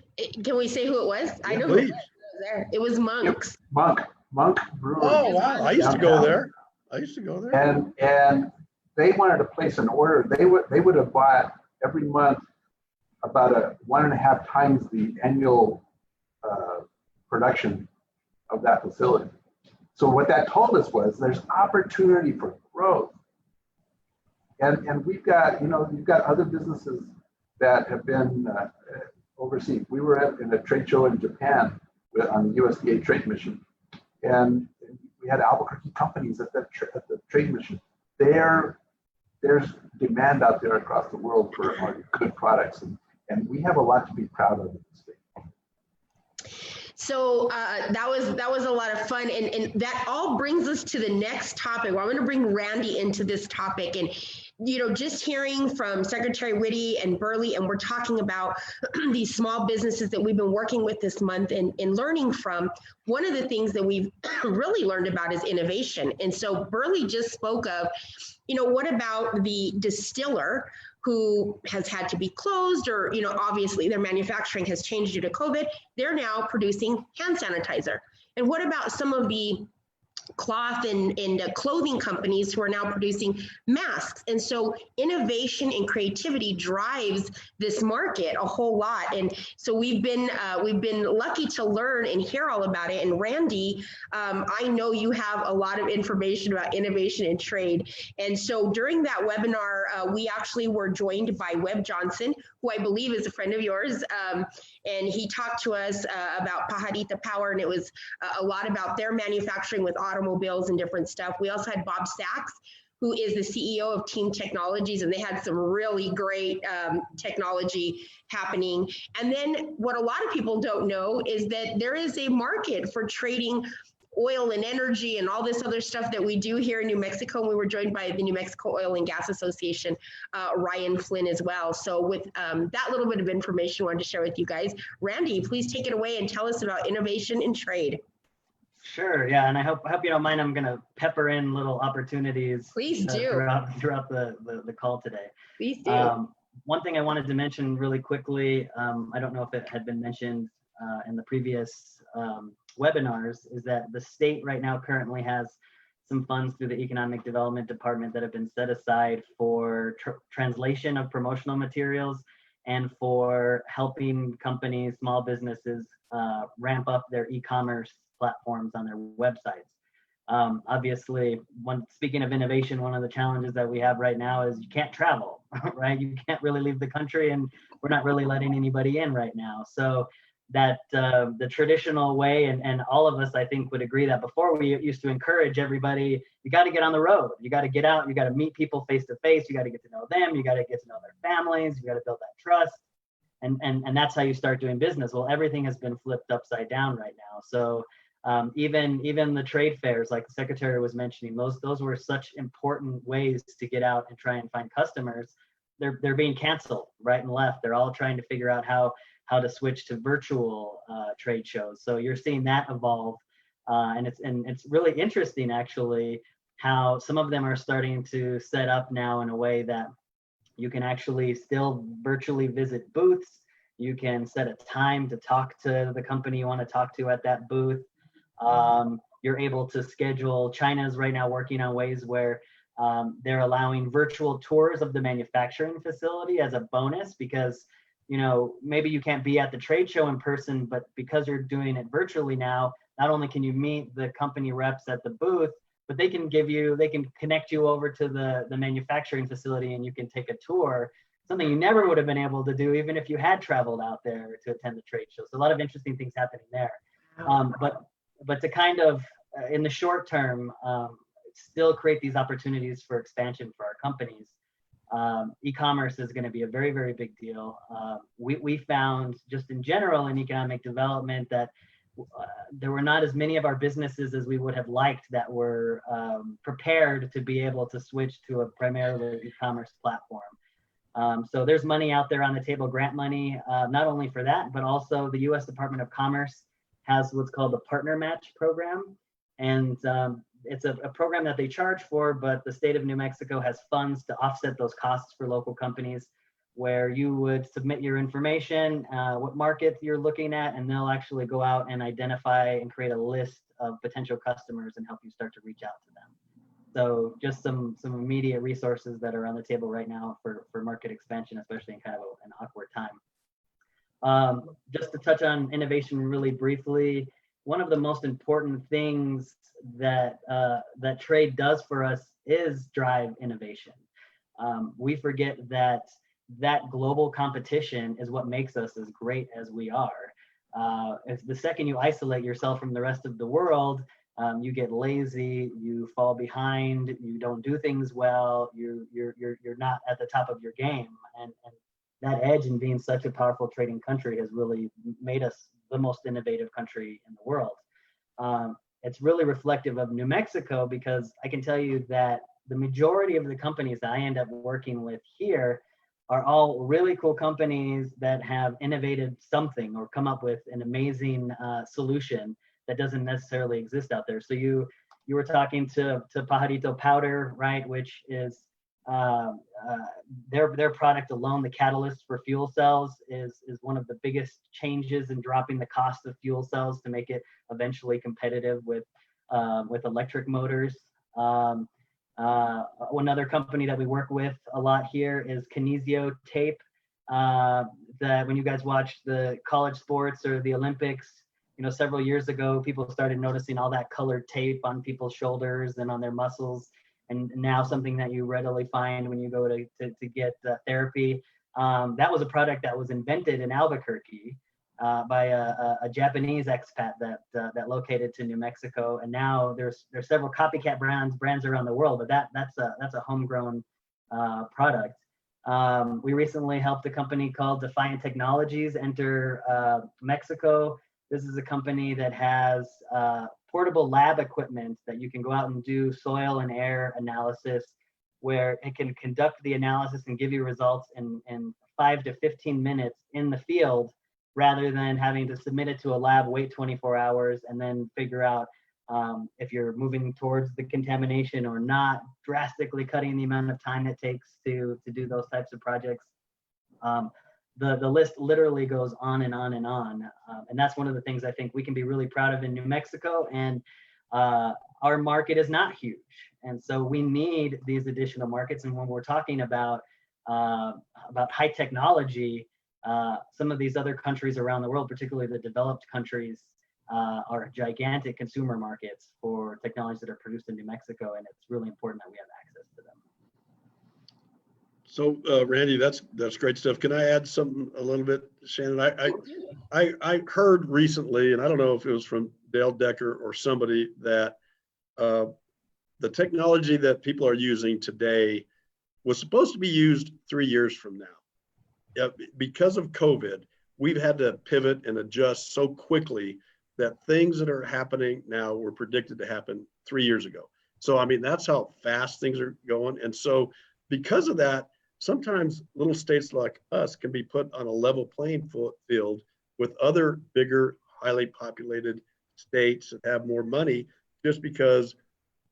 Can we say who it was? I know Please. who it was there. It was Monks. Monk Brewery. Oh, wow. I used to go there. And they wanted to place an order. They would have bought every month about 1.5 times the annual production of that facility. So what that told us was there's opportunity for growth. And we've got, you've got other businesses that have been overseas. We were in a trade show in Japan on the USDA trade mission, and we had Albuquerque companies at the trade mission. There's demand out there across the world for our good products, and we have a lot to be proud of in this state. So that was a lot of fun, and that all brings us to the next topic. Well, I'm going to bring Randy into this topic, and just hearing from Secretary Witte and Burley, and we're talking about these small businesses that we've been working with this month and learning from. One of the things that we've really learned about is innovation, and so Burley just spoke of, what about the distiller who has had to be closed, or, obviously their manufacturing has changed due to COVID. They're now producing hand sanitizer. And what about some of the cloth and clothing companies who are now producing masks? And so innovation and creativity drives this market a whole lot. And so we've been lucky to learn and hear all about it. And Randy, I know you have a lot of information about innovation and trade. And so during that webinar, we actually were joined by Webb Johnson, who I believe is a friend of yours. And he talked to us about Pajarita Power, and it was a lot about their manufacturing with auto automobiles and different stuff. We also had Bob Sachs, who is the CEO of Team Technologies, and they had some really great technology happening. And then what a lot of people don't know is that there is a market for trading oil and energy and all this other stuff that we do here in New Mexico. And we were joined by the New Mexico Oil and Gas Association, Ryan Flynn as well. So with that little bit of information I wanted to share with you guys, Randy, please take it away and tell us about innovation in trade. Sure, yeah, and I hope you don't mind. I'm gonna pepper in little opportunities. Please do. Throughout the call today. Please do. One thing I wanted to mention really quickly, I don't know if it had been mentioned in the previous webinars, is that the state right now currently has some funds through the Economic Development Department that have been set aside for translation of promotional materials and for helping companies, small businesses ramp up their e-commerce platforms on their websites. Obviously, speaking of innovation, one of the challenges that we have right now is you can't travel, right? You can't really leave the country, and we're not really letting anybody in right now. So that the traditional way, and all of us, I think, would agree that before we used to encourage everybody, you got to get on the road, you got to get out, you got to meet people face to face, you got to get to know them, you got to get to know their families, you got to build that trust, and that's how you start doing business. Well, everything has been flipped upside down right now. So even the trade fairs, like the secretary was mentioning, those were such important ways to get out and try and find customers. They're being canceled right and left. They're all trying to figure out how to switch to virtual trade shows. So you're seeing that evolve, and it's really interesting actually how some of them are starting to set up now in a way that you can actually still virtually visit booths. You can set a time to talk to the company you want to talk to at that booth. You're able to schedule. China's right now working on ways where they're allowing virtual tours of the manufacturing facility as a bonus, because maybe you can't be at the trade show in person, but because you're doing it virtually now, not only can you meet the company reps at the booth, but they can connect you over to the manufacturing facility and you can take a tour, something you never would have been able to do even if you had traveled out there to attend the trade show. So a lot of interesting things happening there. But to kind of, in the short term, still create these opportunities for expansion for our companies. E-commerce is going to be a very, very big deal. We found just in general in economic development that there were not as many of our businesses as we would have liked that were prepared to be able to switch to a primarily e-commerce platform. So there's money out there on the table, grant money, not only for that, but also the U.S. Department of Commerce has what's called the Partner Match Program. And it's a program that they charge for, but the state of New Mexico has funds to offset those costs for local companies, where you would submit your information, what market you're looking at, and they'll actually go out and identify and create a list of potential customers and help you start to reach out to them. So just some immediate resources that are on the table right now for market expansion, especially in kind of an awkward time. Just to touch on innovation really briefly, one of the most important things that trade does for us is drive innovation. We forget that global competition is what makes us as great as we are. If the second you isolate yourself from the rest of the world, you get lazy, you fall behind, you don't do things well, you're not at the top of your game, and that edge in being such a powerful trading country has really made us the most innovative country in the world. It's really reflective of New Mexico, because I can tell you that the majority of the companies that I end up working with here are all really cool companies that have innovated something or come up with an amazing solution that doesn't necessarily exist out there. So you were talking to Pajarito Powder, right, which is their product alone, the catalyst for fuel cells, is one of the biggest changes in dropping the cost of fuel cells to make it eventually competitive with electric motors. Another company that we work with a lot here is Kinesio Tape. That when you guys watch the college sports or the Olympics, several years ago, people started noticing all that colored tape on people's shoulders and on their muscles. And now something that you readily find when you go to get therapy. That was a product that was invented in Albuquerque by a Japanese expat that located to New Mexico, and now there's several copycat brands around the world, but that's a homegrown product. We recently helped a company called Defiant Technologies enter Mexico. This is a company that has portable lab equipment that you can go out and do soil and air analysis, where it can conduct the analysis and give you results in 5 to 15 minutes in the field, rather than having to submit it to a lab, wait 24 hours, and then figure out if you're moving towards the contamination or not, drastically cutting the amount of time it takes to do those types of projects. The list literally goes on and on and on. And that's one of the things I think we can be really proud of in New Mexico. And our market is not huge. And so we need these additional markets. And when we're talking about high technology, some of these other countries around the world, particularly the developed countries, are gigantic consumer markets for technologies that are produced in New Mexico, and it's really important that we have access to them. So Randy, that's great stuff. Can I add something a little bit, Shannon? I heard recently, and I don't know if it was from Dale Decker or somebody, that the technology that people are using today was supposed to be used 3 years from now. Because of COVID, we've had to pivot and adjust so quickly that things that are happening now were predicted to happen 3 years ago. So, I mean, that's how fast things are going. And so because of that, sometimes little states like us can be put on a level playing field with other bigger, highly populated states that have more money, just because,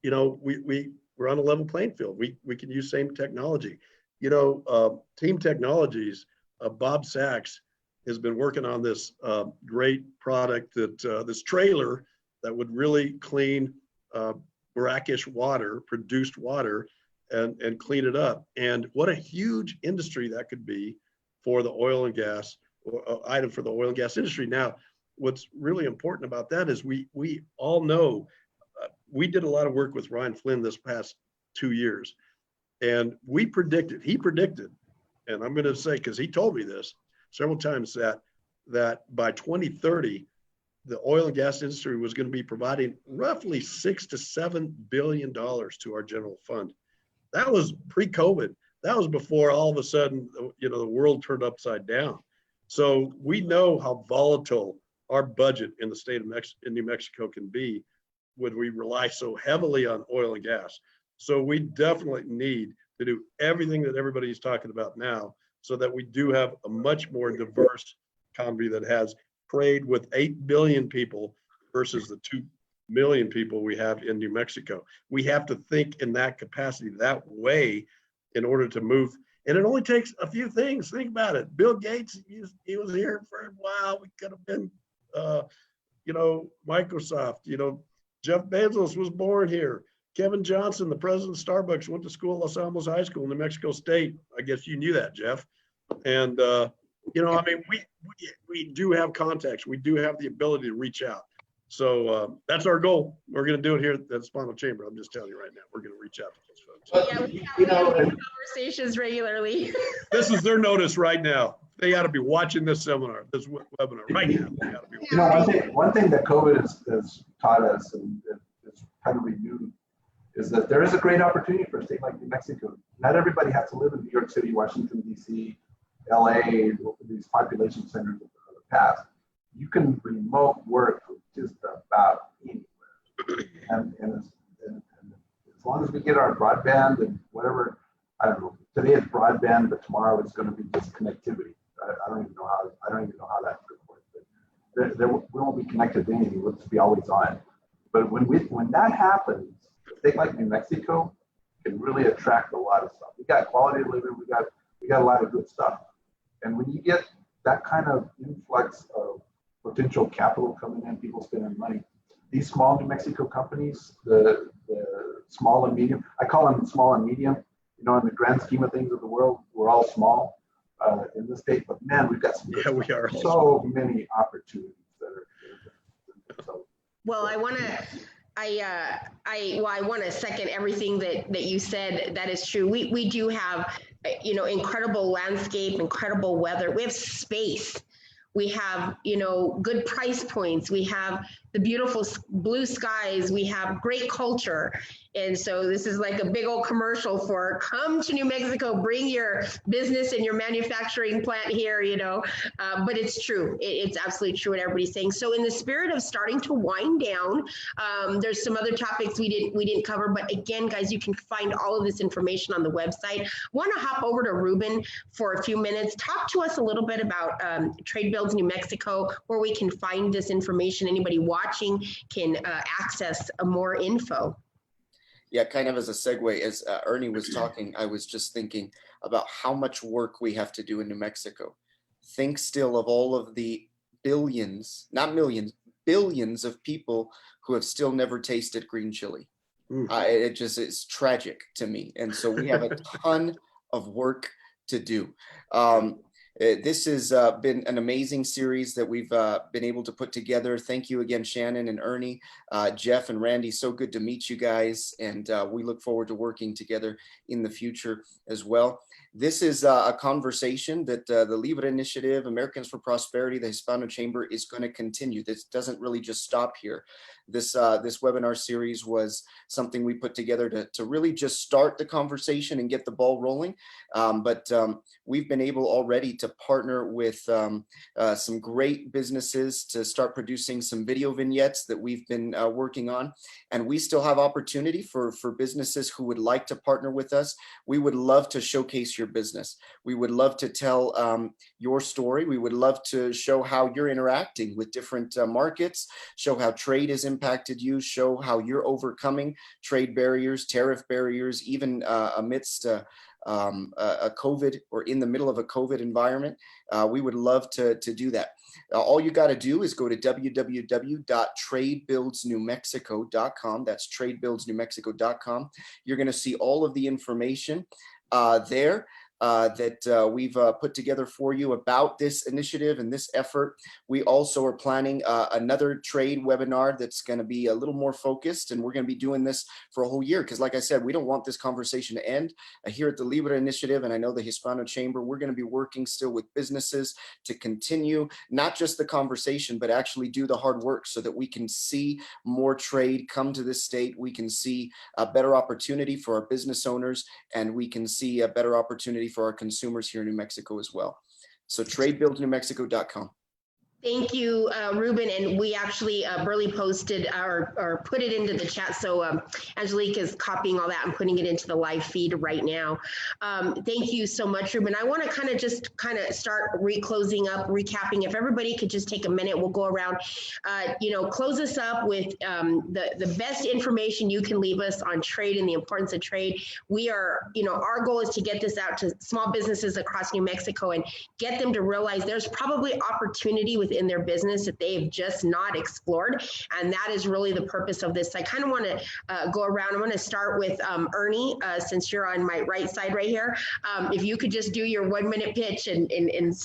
you know, we're on a level playing field. We can use same technology. You know, Team Technologies, Bob Sachs has been working on this great product that this trailer that would really clean brackish water, produced water, and clean it up. And what a huge industry that could be for the oil and gas, item for the oil and gas industry. Now, what's really important about that is we all know, we did a lot of work with Ryan Flynn this past 2 years, and he predicted, and I'm going to say, because he told me this several times, that by 2030, the oil and gas industry was going to be providing roughly $6 to $7 billion to our general fund. That was pre-COVID. That was before all of a sudden, you know, the world turned upside down. So we know how volatile our budget in the state of New Mexico can be when we rely so heavily on oil and gas. So we definitely need to do everything that everybody's talking about now, so that we do have a much more diverse economy that has trade with 8 billion people versus the 2 million people we have in New Mexico. We have to think in that capacity, that way, in order to move. And it only takes a few things. Think about it. Bill Gates, he was here for a while. We could have been, you know, Microsoft. You know, Jeff Bezos was born here. Kevin Johnson, the president of Starbucks, went to school at Los Alamos High School in New Mexico State. I guess you knew that, Jeff. And, you know, I mean, we do have contacts. We do have the ability to reach out. So that's our goal. We're going to do it here at the Spinal Chamber. I'm just telling you right now, we're going to reach out to those folks. Yeah, we have conversations regularly. This is their notice right now. They got to be watching this seminar, this webinar right now. They got to be. You know, one thing that COVID has taught us, and it's kind of renewed, is that there is a great opportunity for a state like New Mexico. Not everybody has to live in New York City, Washington, D.C., LA, these population centers of the past. You can remote work from just about anywhere. And as long as we get our broadband and whatever, I don't know, today it's broadband, but tomorrow it's going to be just connectivity. I don't even know how that's going to work. But we won't be connected to anything. We'll just be always on. But when that happens, a state like New Mexico can really attract a lot of stuff. We got quality of living. We got a lot of good stuff. And when you get that kind of influx of potential capital coming in, people spending money, these small New Mexico companies, the small and medium, I call them small and medium. You know, in the grand scheme of things of the world, we're all small in the state, but man, we've got some we are so many opportunities that are. So, well, I want to second everything that you said. That is true. We do have, you know, incredible landscape, incredible weather. We have space. We have, good price points. We have the beautiful blue skies. We have great culture. And so this is like a big old commercial for come to New Mexico, bring your business and your manufacturing plant here, but it's true. It's absolutely true what everybody's saying. So in the spirit of starting to wind down, there's some other topics we didn't cover, but again, guys, you can find all of this information on the website. Want to hop over to Ruben for a few minutes. Talk to us a little bit about Trade Builds New Mexico, where we can find this information. Anybody watching can access more info. Yeah, kind of as a segue, as Ernie was talking, I was just thinking about how much work we have to do in New Mexico. Think still of all of the billions, not millions, billions of people who have still never tasted green chili. It's tragic to me. And so we have a ton of work to do. This has been an amazing series that we've been able to put together. Thank you again, Shannon and Ernie, Jeff and Randy. So good to meet you guys. And we look forward to working together in the future as well. This is a conversation that the Libre Initiative, Americans for Prosperity, the Hispano Chamber is going to continue. This doesn't really just stop here. This webinar series was something we put together to really just start the conversation and get the ball rolling. But we've been able already to partner with some great businesses to start producing some video vignettes that we've been working on. And we still have opportunity for businesses who would like to partner with us. We would love to showcase your business. We would love to tell your story. We would love to show how you're interacting with different markets, show how trade has impacted you, show how you're overcoming trade barriers, tariff barriers, even amidst a COVID or in the middle of a COVID environment. We would love to do that. All you got to do is go to www.tradebuildsnewmexico.com. That's tradebuildsnewmexico.com. You're going to see all of the information there. That we've put together for you about this initiative and this effort. We also are planning another trade webinar that's going to be a little more focused, and we're going to be doing this for a whole year because, like I said, we don't want this conversation to end. Here at the Libre Initiative, and I know the Hispano Chamber, we're going to be working still with businesses to continue not just the conversation, but actually do the hard work so that we can see more trade come to this state. We can see a better opportunity for our business owners, and we can see a better opportunity for our consumers here in New Mexico as well. So tradebuildsnewmexico.com. Thank you, Ruben. And we actually, Burley posted or put it into the chat. So Angelique is copying all that and putting it into the live feed right now. Thank you so much, Ruben. I want to kind of start closing up, recapping. If everybody could just take a minute, we'll go around, close us up with the best information you can leave us on trade and the importance of trade. We are, our goal is to get this out to small businesses across New Mexico and get them to realize there's probably opportunity within their business that they've just not explored. And that is really the purpose of this. I kind of want to go around. I want to start with Ernie, since you're on my right side right here. If you could just do your 1 minute pitch and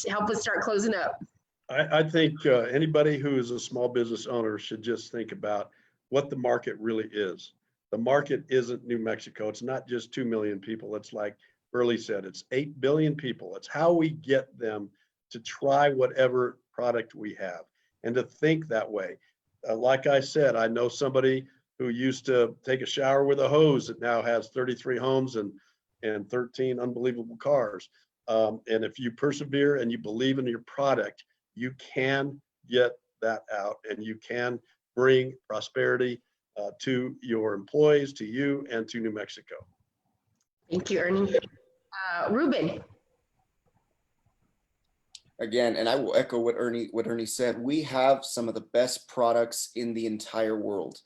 help us start closing up. I think anybody who is a small business owner should just think about what the market really is. The market isn't New Mexico. It's not just 2 million people. It's like Burley said, it's 8 billion people. It's how we get them to try whatever product we have and to think that way. Like I said, I know somebody who used to take a shower with a hose that now has 33 homes and 13 unbelievable cars. And if you persevere and you believe in your product, you can get that out and you can bring prosperity to your employees, to you, and to New Mexico. Thank you, Ernie. Ruben. Again, and I will echo what Ernie said. We have some of the best products in the entire world,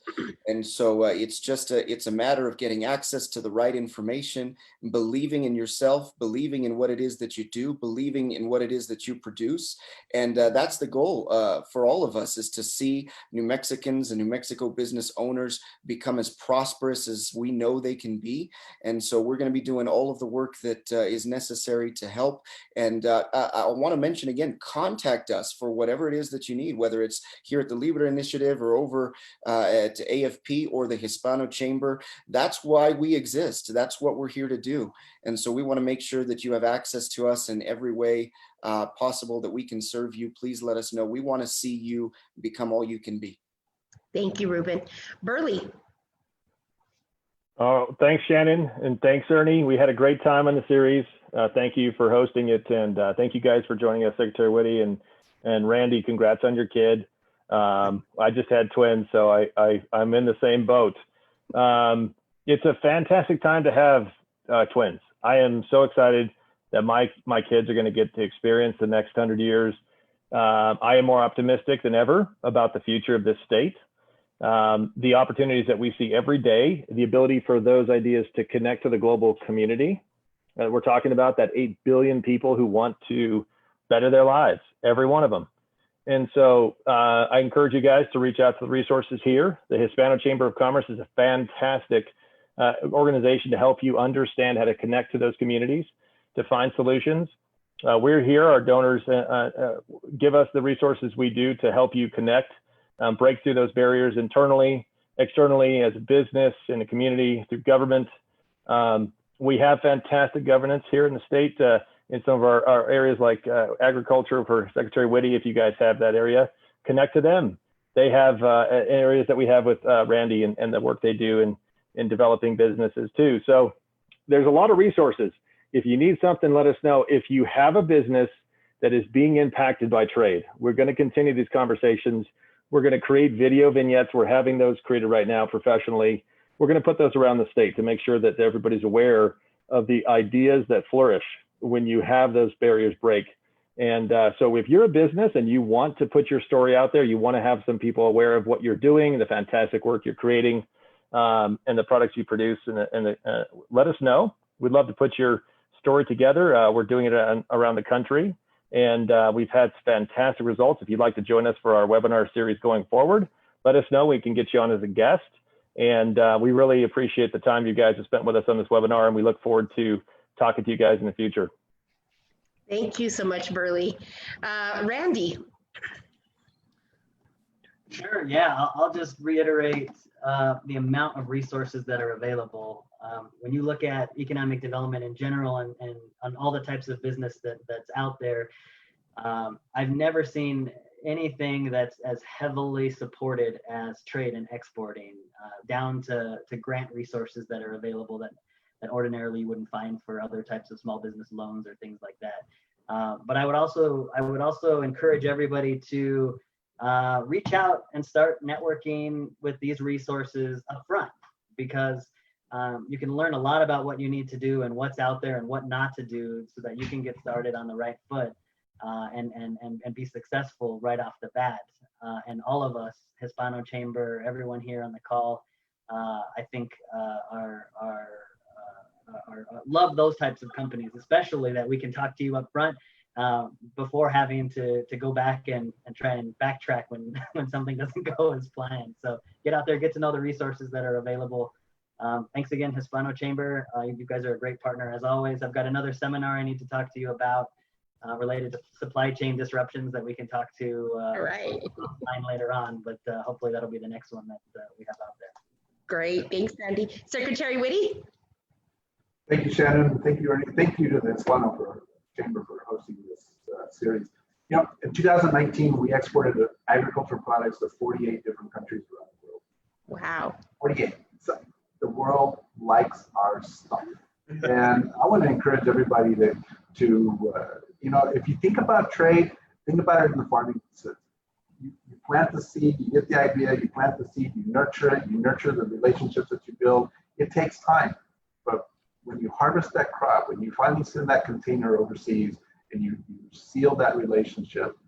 and so it's a matter of getting access to the right information, believing in yourself, believing in what it is that you do, believing in what it is that you produce, and that's the goal for all of us, is to see New Mexicans and New Mexico business owners become as prosperous as we know they can be. And so we're going to be doing all of the work that is necessary to help. And I want to mention mention again, contact us for whatever it is that you need, whether it's here at the Libre Initiative or over at AFP or the Hispano Chamber. That's why we exist. That's what we're here to do. And so we want to make sure that you have access to us in every way possible that we can serve you. Please let us know. We want to see you become all you can be. Thank you, Ruben. Burley. Oh, thanks, Shannon, and thanks, Ernie. We had a great time on the series. Thank you for hosting it, and thank you guys for joining us, Secretary Whitty and Randy. Congrats on your kid. I just had twins, so I'm in the same boat. It's a fantastic time to have twins. I am so excited that my kids are going to get to experience the next 100 years. I am more optimistic than ever about the future of this state. The opportunities that we see every day, the ability for those ideas to connect to the global community. We're talking about that 8 billion people who want to better their lives, every one of them. And so I encourage you guys to reach out to the resources here. The Hispano Chamber of Commerce is a fantastic organization to help you understand how to connect to those communities, to find solutions. We're here, our donors give us the resources we do to help you connect, break through those barriers internally, externally, as a business, in the community, through government. We have fantastic governance here in the state in some of our areas like agriculture for Secretary Whitty. If you guys have that area, connect to them. They have areas that we have with Randy and the work they do in developing businesses too. So there's a lot of resources. If you need something, let us know. If you have a business that is being impacted by trade, we're going to continue these conversations. We're going to create video vignettes. We're having those created right now professionally. We're going to put those around the state to make sure that everybody's aware of the ideas that flourish when you have those barriers break. And so if you're a business and you want to put your story out there, you want to have some people aware of what you're doing, the fantastic work you're creating, and the products you produce, let us know. We'd love to put your story together. We're doing it around the country, and we've had fantastic results. If you'd like to join us for our webinar series going forward, let us know. We can get you on as a guest. And we really appreciate the time you guys have spent with us on this webinar, and we look forward to talking to you guys in the future. Thank you so much, Burley. Randy. Sure, yeah, I'll just reiterate the amount of resources that are available. When you look at economic development in general and on all the types of business that's out there, I've never seen anything that's as heavily supported as trade and exporting, down to grant resources that are available that ordinarily you wouldn't find for other types of small business loans or things like that. But I would also encourage everybody to reach out and start networking with these resources up front, because you can learn a lot about what you need to do and what's out there and what not to do, so that you can get started on the right foot and be successful right off the bat. And all of us, Hispano Chamber, everyone here on the call, I think love those types of companies, especially that we can talk to you up front before having to go back and try and backtrack when something doesn't go as planned. So get out there, get to know the resources that are available. Thanks again, Hispano Chamber. You guys are a great partner as always. I've got another seminar I need to talk to you about related to supply chain disruptions that we can talk to online later on, but hopefully that'll be the next one that we have out there. Great, thanks, Randy. Secretary Whitty. Thank you, Shannon. Thank you, Ernie. Thank you to the Hispano Chamber for hosting this series. You know, in 2019, we exported agricultural products to 48 different countries around the world. Wow. 48. So the world likes our stuff. And I want to encourage everybody to you know, if you think about trade, think about it in the farming sense. You plant the seed, you get the idea, you plant the seed, you nurture it, you nurture the relationships that you build. It takes time. But when you harvest that crop, when you finally send that container overseas and you seal that relationship,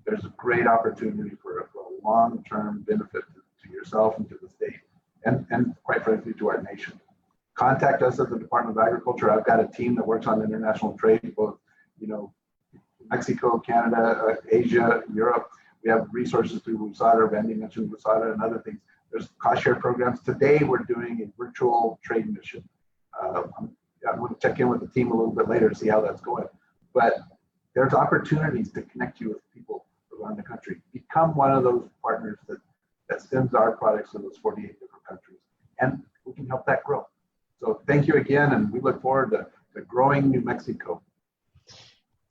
there's a great opportunity for a long-term benefit to yourself and to the state, and quite frankly, to our nation. Contact us at the Department of Agriculture. I've got a team that works on international trade, both, you know, Mexico, Canada, Asia, Europe. We have resources through WUSADA. Randy mentioned WUSADA and other things. There's cost share programs. Today, we're doing a virtual trade mission. I'm going to check in with the team a little bit later to see how that's going. But there's opportunities to connect you with people around the country. Become one of those partners that sends our products to those 48 different countries, and we can help that grow. So thank you again, and we look forward to growing New Mexico.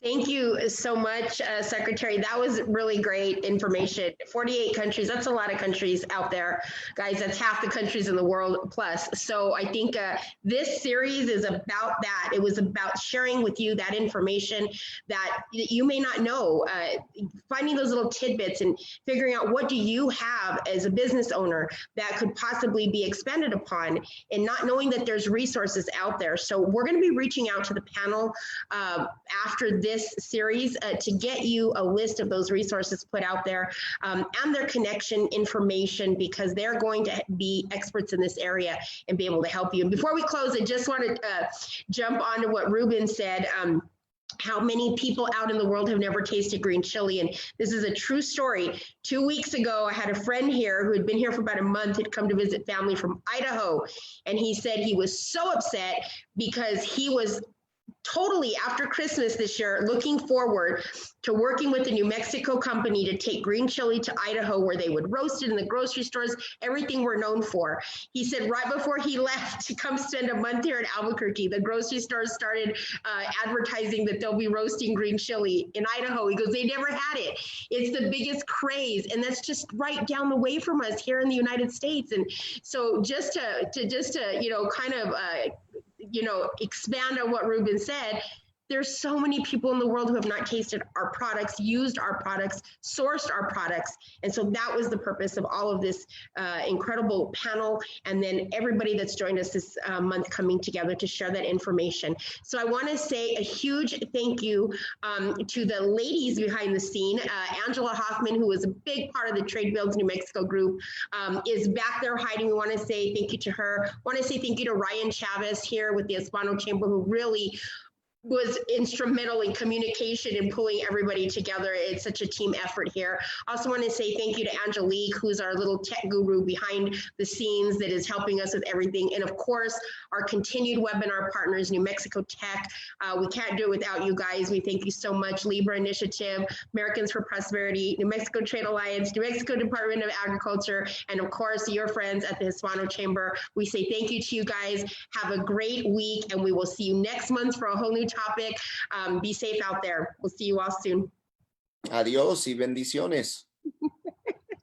Thank you so much, Secretary. That was really great information. 48 countries, that's a lot of countries out there. Guys, that's half the countries in the world plus. So I think this series is about that. It was about sharing with you that information that you may not know, finding those little tidbits and figuring out what do you have as a business owner that could possibly be expanded upon, and not knowing that there's resources out there. So we're going to be reaching out to the panel after this series to get you a list of those resources put out there and their connection information, because they're going to be experts in this area and be able to help you. And before we close, I just want to jump on to what Ruben said. How many people out in the world have never tasted green chili? And this is a true story. 2 weeks ago, I had a friend here who had been here for about a month, had come to visit family from Idaho. And he said he was so upset because he was totally, after Christmas this year, looking forward to working with a New Mexico company to take green chili to Idaho, where they would roast it in the grocery stores, everything we're known for. He said right before he left to come spend a month here in Albuquerque, the grocery stores started advertising that they'll be roasting green chili in Idaho. He goes, they never had it. It's the biggest craze, and that's just right down the way from us here in the United States. And so just to you know, kind of you know, expand on what Ruben said, there's so many people in the world who have not tasted our products, used our products, sourced our products. And so that was the purpose of all of this incredible panel. And then everybody that's joined us this month coming together to share that information. So I want to say a huge thank you to the ladies behind the scene. Angela Hoffman, who was a big part of the Trade Builds New Mexico group, is back there hiding. We want to say thank you to her. I want to say thank you to Ryan Chavez here with the Hispano Chamber, who really was instrumental in communication and pulling everybody together. It's such a team effort here. I also want to say thank you to Angelique, who's our little tech guru behind the scenes that is helping us with everything. And of course, our continued webinar partners, New Mexico Tech. We can't do it without you guys. We thank you so much. Libra Initiative, Americans for Prosperity, New Mexico Trade Alliance, New Mexico Department of Agriculture, and of course, your friends at the Hispano Chamber. We say thank you to you guys. Have a great week, and we will see you next month for a whole new topic. Be safe out there. We'll see you all soon. Adiós y bendiciones.